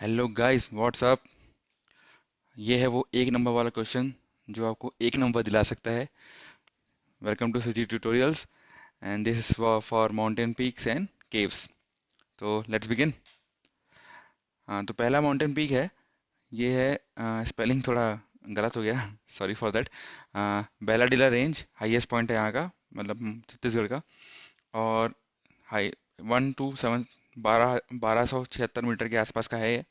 Hello guys, what's up. ये है वो एक नंबर वाला क्वेश्चन जो आपको एक नंबर दिला सकता है। Welcome to city tutorials and this is for mountain peaks and caves. तो लेट्स बिगिन। हाँ, तो पहला माउंटेन पीक है। ये है, स्पेलिंग थोड़ा गलत हो गया sorry for that. Bailadila range highest point है यहाँ का, मतलब छत्तीसगढ़ का। और हाई 127 1276 मीटर के आसपास का है ये।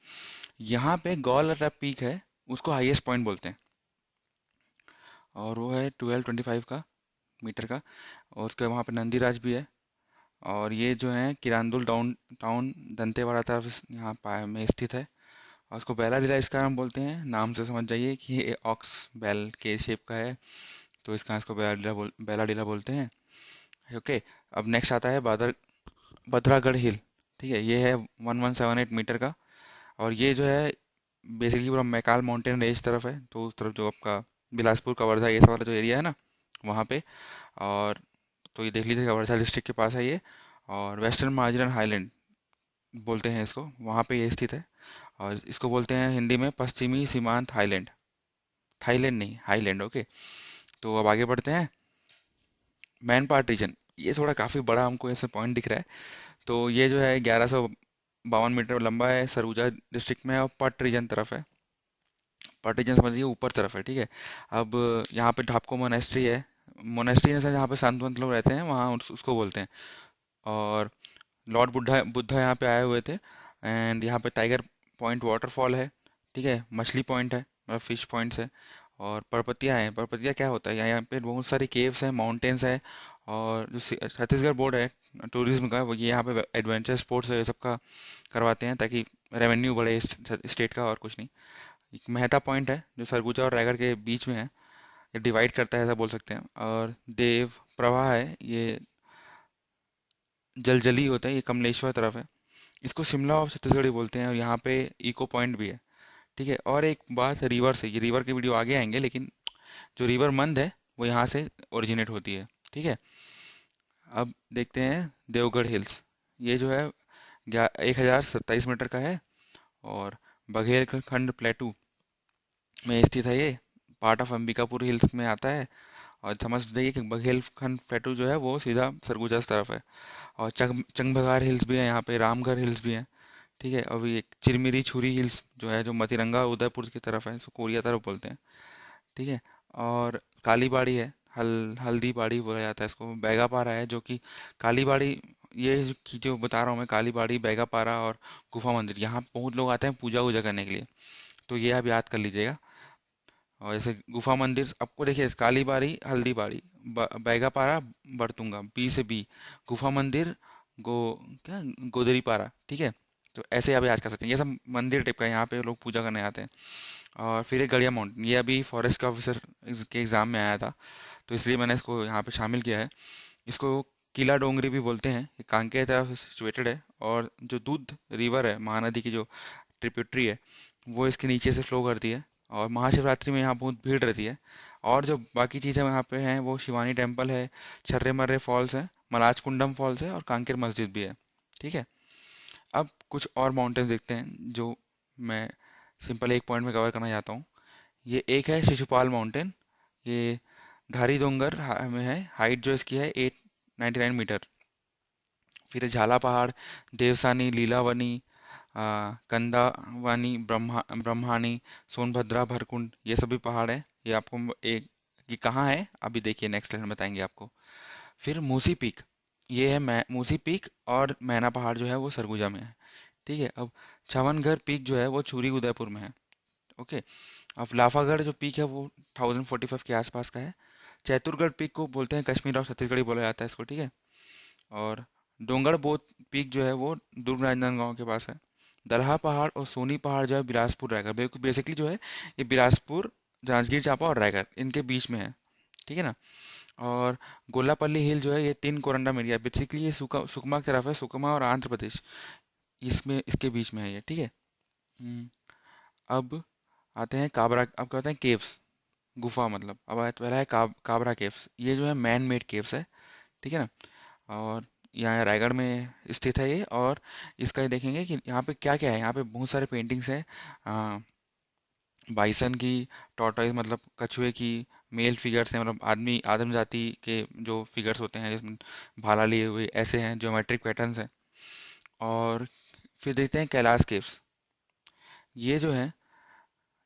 यहाँ पे गॉल पीक है, उसको हाईएस्ट पॉइंट बोलते हैं। और वो है 1225 का मीटर का। और उसके वहाँ पे नंदीराज भी है। और ये जो है किरांदुल डाउन टाउन दंतेवाड़ा तरफ यहाँ में स्थित है। और उसको बैला डीला इसका नाम बोलते हैं, नाम से समझ जाइए कि ये ऑक्स बैल के शेप का है। तो इसका इसको बैला डीला बोलते हैं। ओके। अब नेक्स्ट आता है भद्रागढ़ हिल। ठीक है, ये है 1178 मीटर का। और ये जो है बेसिकली पूरा मैकाल माउंटेन रेंज तरफ है, तो उस तरफ जो आपका बिलासपुर कवर्धा ये सब वाला जो एरिया है ना, वहाँ पे। और तो ये देख लीजिए, कवर्धा डिस्ट्रिक्ट के पास है ये। और वेस्टर्न मार्जिनल हाईलैंड बोलते हैं इसको, वहाँ पे ये स्थित है। और इसको बोलते हैं हिंदी में पश्चिमी सीमांत हाईलैंड। थाईलैंड नहीं, हाईलैंड। ओके। तो अब आगे बढ़ते हैं। मैन पार्ट रीजन, ये थोड़ा काफ़ी बड़ा हमको ऐसे पॉइंट दिख रहा है। तो ये जो है 1152 मीटर लंबा है, सरगुजा डिस्ट्रिक्ट में है और पट रीजन तरफ है। पट रीजन समझिए ऊपर तरफ है, ठीक है। अब यहाँ पे ढापको मोनेस्ट्री है। मोनेस्ट्री जहाँ पे संत वंत लोग रहते हैं, वहाँ उसको बोलते हैं। और लॉर्ड बुद्धा बुद्धा यहाँ पे आए हुए थे। एंड यहाँ पे टाइगर पॉइंट वाटरफॉल है। ठीक है, मछली पॉइंट है, मतलब फिश पॉइंट्स है। और परपतिया है। परपतिया क्या होता है, यहाँ पे बहुत सारी केव्स हैं, माउंटेन्स है। और जो छत्तीसगढ़ बोर्ड है टूरिज्म का, वो ये यहाँ पे एडवेंचर स्पोर्ट्स है ये सब का करवाते हैं, ताकि रेवेन्यू बढ़े इस स्टेट का, और कुछ नहीं। एक मेहता पॉइंट है जो सरगुजा और रायगढ़ के बीच में है, ये डिवाइड करता है ऐसा बोल सकते हैं। और देव प्रवाह है, ये जलजली होता है, ये कमलेश्वर तरफ है। इसको शिमला ऑफ छत्तीसगढ़ी बोलते हैं। और यहाँ पे इको पॉइंट भी है। ठीक है, और एक बात रिवर से, ये रिवर के वीडियो आगे आएंगे, लेकिन जो रिवर मंद है वो यहाँ से ओरिजिनेट होती है। ठीक है। अब देखते हैं देवगढ़ हिल्स। ये जो है 1027 मीटर का है। और बघेलखंड प्लेटू में स्थित है ये। पार्ट ऑफ अंबिकापुर हिल्स में आता है। और समझ जाइए कि बघेलखंड प्लेटू जो है वो सीधा सरगुजा की तरफ है। और चंगबघार हिल्स भी है यहाँ पे, रामगढ़ हिल्स भी है। ठीक है, अभी एक चिरमिरी छुरी हिल्स जो है, जो मतीरंगा उदयपुर की तरफ है, इसको कोरिया तरफ बोलते हैं। ठीक है। और कालीबाड़ी है, हल्दी बाड़ी बोला जाता है इसको। बैगापारा है जो कि कालीबाड़ी, जो बता रहा हूँ मैं, कालीबाड़ी, बैगापारा और गुफा मंदिर, यहाँ बहुत लोग आते हैं पूजा वूजा करने के लिए। तो ये आप याद कर लीजिएगा। और जैसे गुफा मंदिर आपको देखिए, कालीबाड़ी, हल्दीबाड़ी, बैगापारा, बरतुंगा, बी से बी, गुफा मंदिर, गो क्या गोदरीपारा। ठीक है। तो ऐसे आप याद कर सकते हैं, ये सब मंदिर टाइप का है, यहाँ पे लोग पूजा करने आते हैं। और फिर एक गड़िया माउंटेन, ये अभी फॉरेस्ट ऑफिसर के एग्जाम में आया था, तो इसलिए मैंने इसको यहाँ पे शामिल किया है। इसको किला डोंगरी भी बोलते हैं, ये कांकेर तरफ सिचुएटेड है। और जो दूध रिवर है, महानदी की जो ट्रिब्यूटरी है, वो इसके नीचे से फ्लो करती है। और महाशिवरात्रि में यहाँ बहुत भीड़ रहती है। और जो बाकी चीज़ें यहाँ पे हैं, वो शिवानी टेम्पल है, छर्रे मर्रे फॉल्स है, मलाज कुंडम फॉल्स है और कांकेर मस्जिद भी है। ठीक है। अब कुछ और माउंटेन्स देखते हैं जो मैं सिंपल एक पॉइंट में कवर करना चाहता हूँ। ये एक है शिशुपाल माउंटेन। ये धारी डोंगर में है, हाइट जो इसकी है 899 मीटर। फिर है झाला पहाड़, देवसानी, लीलावनी, कंदावानी, ब्रह्मानी, सोनभद्रा, भरकुंड, ये सभी पहाड़ है। ये आपको एक, ये कहाँ है अभी देखिए, नेक्स्ट लेसन बताएंगे आपको। फिर मूसी पीक, ये है मूसी पीक। और मैना पहाड़ जो है वो सरगुजा में है। ठीक है। अब छवनगढ़ पीक जो है वो चूरी उदयपुर में है। ओके। अब लाफागढ़ जो पीक है वो 1045 के आसपास का है। चैतुरगढ़ पीक को बोलते हैं कश्मीर और छत्तीसगढ़ी बोला जाता है इसको। ठीक है। और डोंगड़ बोत पीक जो है वो दुर्ग राजनांदगांव के पास है। दरहा पहाड़ और सोनी पहाड़ जो है बिलासपुर रायगढ़, बेसिकली जो है ये बिलासपुर, जांजगीर चांपा और रायगढ़ इनके बीच में है। ठीक है ना। और गोलापल्ली हिल जो है ये तीन कोरंडा एरिया, बेसिकली ये सुकमा की तरफ है, सुकमा और आंध्र प्रदेश, इसमें इसके बीच में है ये। ठीक है। हम्म, अब आते हैं काबरा, अब कहते हैं केव्स, गुफा मतलब। अब पहला है काबरा केव्स, ये जो है मैन मेड केव्स है। ठीक है ना। और यहाँ रायगढ़ में स्थित है ये। और इसका देखेंगे कि यहाँ पे क्या क्या है। यहाँ पे बहुत सारे पेंटिंग्स हैं, बाइसन की, टॉर्टोइज मतलब कछुए की, मेल फिगर्स हैं मतलब आदमी आदम जाति के जो फिगर्स होते हैं जिसमें भाला लिए हुए ऐसे हैं, ज्योमेट्रिक पैटर्न्स हैं। और फिर देखते हैं कैलाश केव्स। ये जो है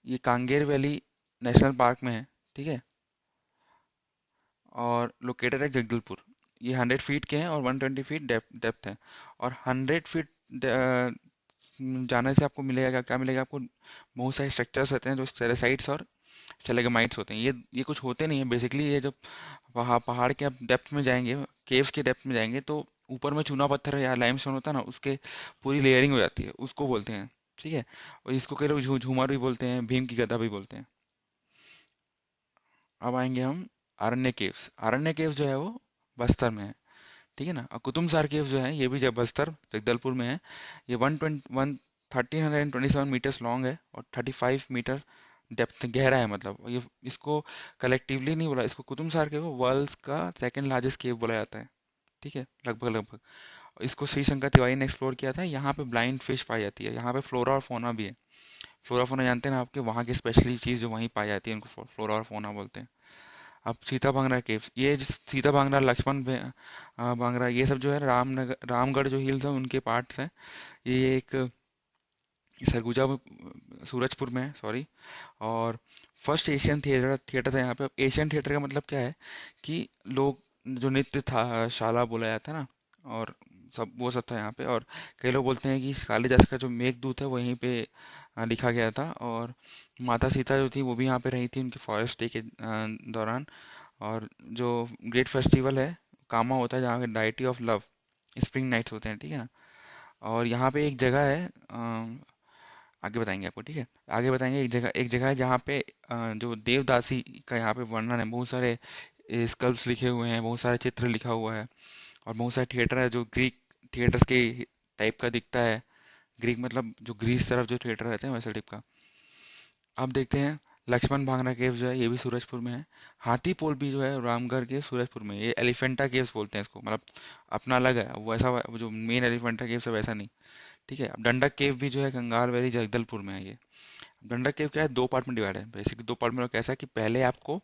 ये कांगेर वैली नेशनल पार्क में है, ठीक है। और लोकेटेड है जगदलपुर। ये 100 फीट के हैं और 120 फीट डेप्थ है। और 100 फीट जाने से आपको मिलेगा क्या क्या मिलेगा आपको, बहुत सारे स्ट्रक्चर्स रहते हैं जो सेलेसाइट्स और स्टेलेगमाइट्स होते हैं। ये कुछ होते नहीं है बेसिकली। ये जब पहाड़ के आप डेप्थ में जाएंगे, केव्स के डेप्थ में जाएंगे, तो ऊपर में चूना पत्थर या लाइमस्टोन होता है ना, उसके पूरी लेयरिंग हो जाती है, उसको बोलते हैं, ठीक है। और इसको कई लोग झूमर भी बोलते हैं, भीम की गदा भी बोलते हैं। अब आएंगे हम आरण्य केव्स। आरण्य केव्स जो है वो बस्तर में है, ठीक है ना। और कुतुबशार केव्स जो है ये भी जब बस्तर जगदलपुर में है। ये 1327 मीटर्स लॉन्ग है और 35 मीटर डेप्थ गहरा है। मतलब ये इसको कलेक्टिवली नहीं बोला, इसको कुतुबशार केव वर्ल्ड का सेकंड लार्जेस्ट केव बोला जाता है, ठीक है, लगभग लगभग। इसको श्री शंकर तिवारी ने एक्सप्लोर किया था। यहाँ पे ब्लाइंड फिश पाई जाती है, यहाँ पे फ्लोरा और फोना भी है। फ्लोरा फोना जानते हैं ना आपके, वहाँ की स्पेशली चीज़ जो वहीं पाई जाती है उनको फ्लोरा और फोना बोलते हैं। अब सीता भांगरा केव्स, ये सीता भांगरा, भांगरा, ये सब जो है रामनगर रामगढ़ जो हिल्स है उनके पार्ट्स हैं। ये एक सरगुजा सूरजपुर में है, सॉरी। और फर्स्ट एशियन थिएटर थिएटर था यहाँ पे। एशियन थिएटर का मतलब क्या है कि लोग जो नृत्य था शाला बोला जाता है ना, और सब वो सब था यहाँ पे। और कई लोग बोलते हैं कि कालिदास का जो मेघदूत है वो यहीं पे लिखा गया था। और माता सीता जो थी वो भी यहाँ पे रही थी उनके फॉरेस्ट डे के दौरान। और जो ग्रेट फेस्टिवल है कामा होता है जहाँ पे deity of love spring nights होते हैं, ठीक है ना। और यहाँ पे एक जगह है, आगे बताएंगे आपको, ठीक है। आगे बताएंगे। एक जगह है जहाँ पे जो देवदासी का यहाँ पे वर्णन है, बहुत सारे स्कल्प्स लिखे हुए हैं, बहुत सारे चित्र लिखा हुआ है। और बहुत सारे थिएटर है जो ग्रीक थिएटर्स के टाइप का दिखता है। ग्रीक मतलब जो ग्रीस तरफ जो थिएटर रहते हैं वैसे टाइप का। अब देखते हैं लक्ष्मण भांगरा केव्स जो है ये भी सूरजपुर में है। हाथी पोल भी जो है रामगढ़ के सूरजपुर में है। ये एलिफेंटा केव्स बोलते हैं इसको, मतलब अपना अलग है वो, ऐसा वो जो मेन एलिफेंटा केव्स है वैसा नहीं, ठीक है। अब डंडक केव भी जो है कंगाल वैली जगदलपुर में है ये। डंडक केव क्या है, दो पार्ट में डिवाइड है बेसिकली। दो पार्ट में कैसा है कि पहले आपको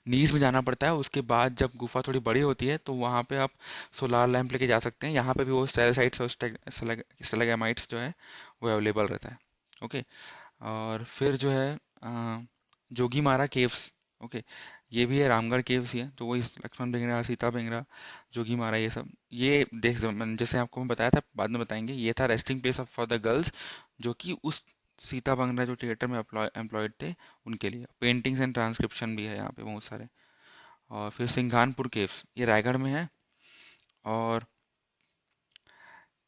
नीज में जाना पड़ता है, उसके बाद जब गुफा थोड़ी बड़ी होती है तो वहाँ पे आप सोलार लैंप लेके जा सकते हैं। यहाँ पे भी वो स्टेलासाइट्स और स्टेलाग्माइट्स जो है वो अवेलेबल रहता है, ओके। और फिर जो है जोगीमारा केव्स, ओके। ये भी है रामगढ़ केव्स ही है, तो वही लक्ष्मण भिंगरा, सीता भिंगरा, जोगीमारा, ये सब। ये देख जैसे आपको मैं बताया था, बाद में बताएंगे, ये था resting place for the girls, जो कि उस सीता भिंगरा जो थिएटर में एम्प्लॉयड थे उनके लिए। पेंटिंग्स एंड ट्रांसक्रिप्शन भी है यहाँ पे बहुत सारे। और फिर सिंघानपुर केव्स, ये रायगढ़ में है। और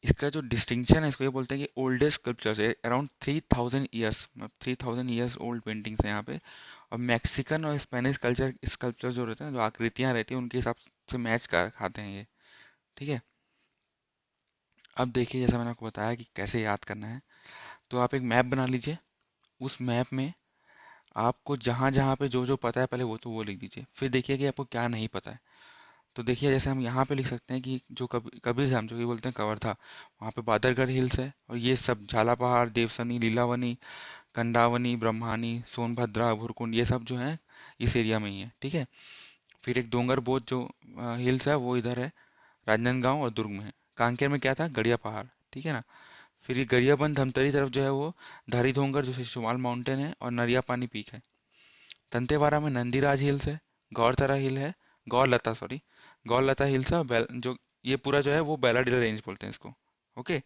इसका जो डिस्टिंक्शन है इसको ये बोलते हैं कि ओल्डेस्ट स्कल्पचर्स है, अराउंड 3000 ईयर्स, मतलब 3000 ईयर्स ओल्ड पेंटिंग्स हैं यहाँ पे। और मैक्सिकन और स्पेनिश कल्चर स्कल्पचर जो रहते हैं, जो आकृतियाँ रहती हैं, उनके हिसाब से मैच कर खाते हैं ये, ठीक है। अब देखिए जैसा मैंने आपको बताया कि कैसे याद करना है, तो आप एक मैप बना लीजिए। उस मैप में आपको जहाँ जहाँ पे जो जो पता है पहले वो तो वो लिख दीजिए, फिर देखिए कि आपको क्या नहीं पता है। तो देखिए जैसे हम यहाँ पे लिख सकते हैं कि जो कबीर धाम जो कि बोलते हैं कवर्धा, वहाँ पे बादरगढ़ हिल्स है। और ये सब झाला पहाड़, देवसनी, लीलावनी, कंडावनी, ब्रह्मानी, सोनभद्रा, भुरकुंड, ये सब जो है इस एरिया में ही है, ठीक है। फिर एक डोंगरबोद जो हिल्स है वो इधर है, राजनांदगांव और दुर्ग में है। कांकेर में क्या था, गड़िया पहाड़, ठीक है ना। फिर ये गरियाबंद धमतरी तरफ जो है वो धारी धोंगर जो शिशुपाल माउंटेन है और नरिया पानी पीक है। दंतेवाड़ा में नंदीराज हिल्स है, गौरतरा हिल है, गौरलता सॉरी, गौरलता हिल्स है, और जो ये पूरा जो है वो बेलाडीला रेंज बोलते हैं इसको, ओके।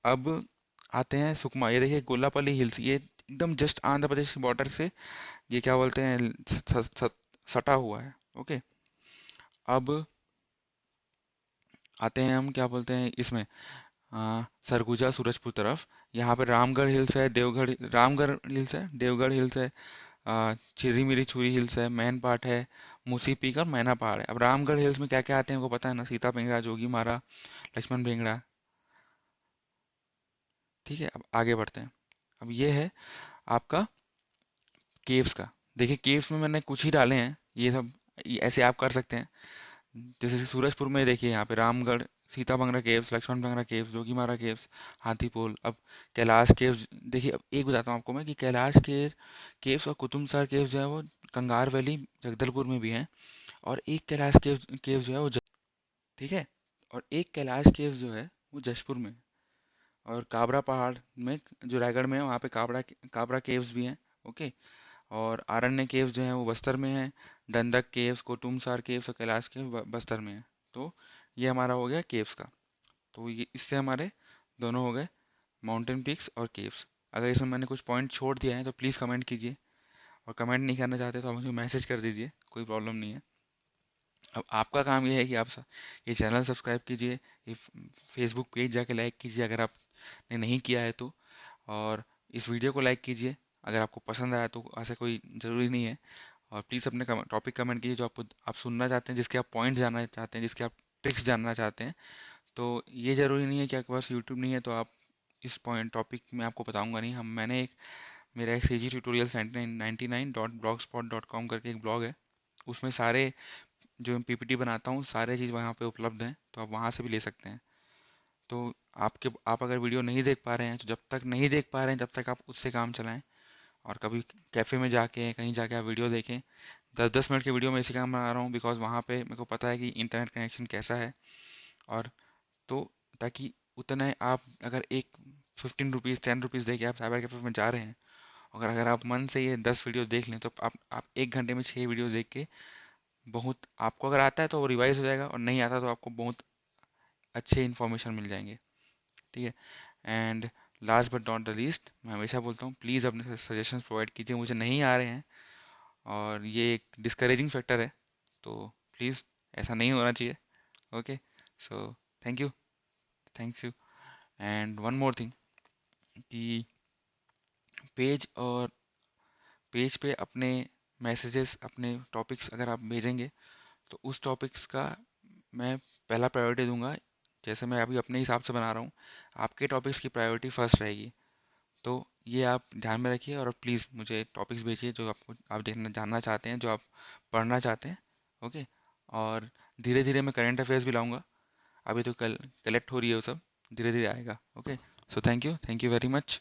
अब आते हैं सुकमा। ये देखिए गोलापल्ली हिल्स, ये एकदम जस्ट आंध्र प्रदेश के बॉर्डर से ये क्या बोलते हैं सटा हुआ है, ओके। अब आते हैं हम क्या बोलते हैं इसमें, सरगुजा सूरजपुर तरफ। यहाँ पे रामगढ़ हिल्स है, देवगढ़ रामगढ़ हिल्स है, देवगढ़ हिल्स है, चिरी मिरी छुरी हिल्स है, मैन पाट है, मूसी पीक और मैना पहाड़ है। अब रामगढ़ हिल्स में क्या क्या आते हैं वो पता है ना, सीता पिंगड़ा, जोगी मारा, लक्ष्मण भिंगड़ा, ठीक है। अब आगे बढ़ते हैं। अब ये है आपका केव्स का। देखिए केव्स में मैंने कुछ ही डाले हैं, ये सब ऐसे आप कर सकते हैं। जैसे कि सूरजपुर में देखिए, यहाँ पे रामगढ़, सीता बंगरा केव्स, लक्ष्मण बंगरा केव्स, जोगीमारा केव्स, हाथीपोल। अब कैलाश केव्स देखिए, अब एक बताता हूँ आपको मैं कि कैलाश के केव्स और कुतुबशाह केव्स जो है वो कंगार वैली जगदलपुर में भी हैं। और एक कैलाश केव्स जो है वो ठीक है, और एक कैलाश केव्स जो है वो जशपुर में है। और काबरा पहाड़ में, जो रायगढ़ में है, वहाँ पे काबरा केव्स भी हैं। ओके। और आरण्य केव्स जो हैं वो बस्तर में है। डंडक केव्स, कोटुमसार केव्स और कैलाश केव्स बस्तर में है। तो ये हमारा हो गया केव्स का। तो ये इससे हमारे दोनों हो गए, माउंटेन पीक्स और केव्स। अगर इसमें मैंने कुछ पॉइंट छोड़ दिया है तो प्लीज़ कमेंट कीजिए, और कमेंट नहीं करना चाहते तो आप मुझे मैसेज कर दीजिए, कोई प्रॉब्लम नहीं है। अब आपका काम ये है कि आप ये चैनल सब्सक्राइब कीजिए, ये फेसबुक पेज जाके लाइक कीजिए अगर आपने नहीं किया है तो, और इस वीडियो को लाइक कीजिए अगर आपको पसंद आया तो। ऐसा कोई ज़रूरी नहीं है। और प्लीज़ अपने टॉपिक कमेंट कीजिए जो आप सुनना चाहते हैं, जिसके आप पॉइंट जानना चाहते हैं, जिसके आप ट्रिक्स जानना चाहते हैं। तो ये ज़रूरी नहीं है कि आपके पास यूट्यूब नहीं है तो आप इस पॉइंट टॉपिक में आपको बताऊंगा नहीं। हम मैंने एक मेरा एक CG ट्यूटोरियल्स 99.blogspot.com करके एक ब्लॉग है। उसमें सारे जो मैं PPT बनाता हूँ सारे चीज़ वहाँ पे उपलब्ध हैं, तो आप वहाँ से भी ले सकते हैं। तो आप अगर वीडियो नहीं देख पा रहे हैं तो जब तक नहीं देख पा रहे हैं तब तक आप उससे काम चलाएं। और कभी कैफ़े में जाके कहीं जाके आप वीडियो देखें। 10-10 मिनट की वीडियो में इसी काम बना रहा हूँ बिकॉज वहाँ पे मेरे को पता है कि इंटरनेट कनेक्शन कैसा है। और तो ताकि उतने आप अगर एक 15 रुपीज़ 10 रुपीज़ दे के आप साइबर कैफे में जा रहे हैं, अगर अगर आप मन से ये 10 वीडियो देख लें तो आप 1 घंटे में 6 वीडियो देख के बहुत, आपको अगर आता है तो वो रिवाइज हो जाएगा, और नहीं आता तो आपको बहुत अच्छे इन्फॉर्मेशन मिल जाएंगे। ठीक है। And last but not the least, मैं हमेशा बोलता हूँ प्लीज़ अपने सजेशंस प्रोवाइड कीजिए, मुझे नहीं आ रहे हैं और ये एक डिस्करेजिंग फैक्टर है। तो प्लीज़ ऐसा नहीं होना चाहिए। Okay. So thank you, thank you. And one more thing कि पेज और पेज पे अपने मैसेजेस, अपने टॉपिक्स अगर आप भेजेंगे तो उस टॉपिक्स का मैं पहला प्रायोरिटी दूंगा। जैसे मैं अभी अपने हिसाब से बना रहा हूँ, आपके टॉपिक्स की प्रायोरिटी फर्स्ट रहेगी। तो ये आप ध्यान में रखिए, और प्लीज़ मुझे टॉपिक्स भेजिए जो आप देखना जानना चाहते हैं, जो आप पढ़ना चाहते हैं। ओके। और धीरे धीरे मैं करंट अफेयर्स भी लाऊंगा। अभी तो कल कलेक्ट हो रही है वो सब, धीरे धीरे आएगा। Okay. So thank you very much.